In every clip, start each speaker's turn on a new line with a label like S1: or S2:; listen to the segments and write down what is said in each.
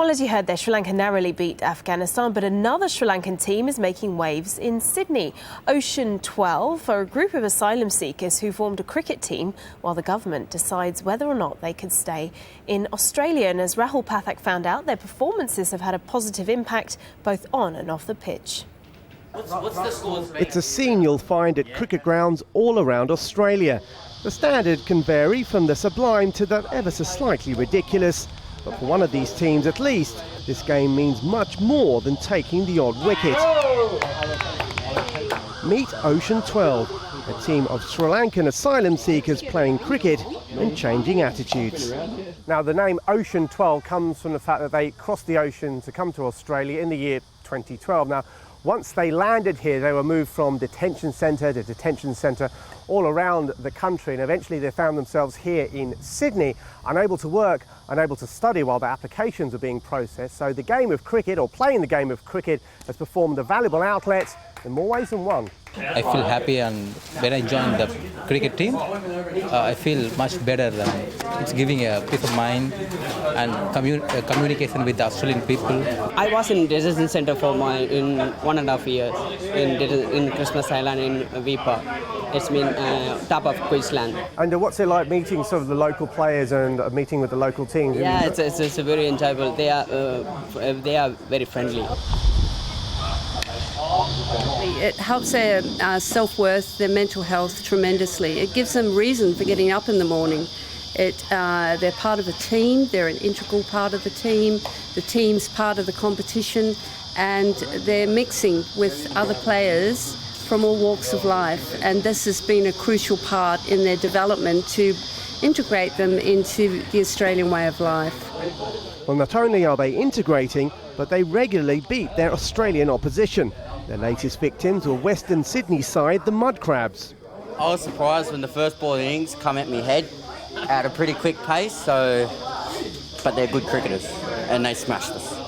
S1: Well, as you heard there, Sri Lanka narrowly beat Afghanistan, but another Sri Lankan team is making waves in Sydney. Ocean 12 are a group of asylum seekers who formed a cricket team while the government decides whether or not they can stay in Australia. And as Rahul Pathak found out, their performances have had a positive impact both on and off the pitch.
S2: What's the score?
S3: It's a scene you'll find at cricket grounds all around Australia. The standard can vary from the sublime to the ever so slightly ridiculous. But for one of these teams at least, this game means much more than taking the odd wicket. Meet Ocean 12, a team of Sri Lankan asylum seekers playing cricket and changing attitudes. Now, the name Ocean 12 comes from the fact that they crossed the ocean to come to Australia in the year 2012. Now, once they landed here, they were moved from detention centre to detention centre all around the country, and eventually they found themselves here in Sydney, unable to work, unable to study while their applications were being processed. So the game of cricket, or playing the game of cricket, has performed a valuable outlet in more ways than one.
S4: I feel happy, and when I joined the cricket team, I feel much better. It's giving a peace of mind and communication with the Australian people.
S5: I was in detention centre for in 1.5 years in Christmas Island in Vipa. It's been top of Queensland.
S3: And what's it like meeting sort of the local players and meeting with the local teams?
S5: Yeah, it's very enjoyable. They are very friendly.
S6: It helps their self-worth, their mental health tremendously. It gives them reason for getting up in the morning. They're part of a team, they're an integral part of the team's part of the competition, and they're mixing with other players from all walks of life, and this has been a crucial part in their development to integrate them into the Australian way of life.
S3: Well, not only are they integrating, but they regularly beat their Australian opposition. Their latest victims were Western Sydney side, the Mud Crabs.
S7: I was surprised when the first ball innings come at me head at a pretty quick pace, but they're good cricketers and they smashed us.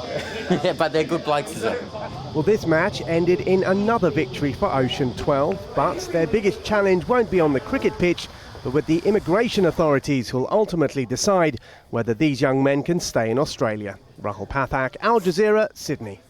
S7: Yeah, but they're good blokes as well.
S3: Well, this match ended in another victory for Ocean 12, but their biggest challenge won't be on the cricket pitch, but with the immigration authorities who'll ultimately decide whether these young men can stay in Australia. Rahul Pathak, Al Jazeera, Sydney.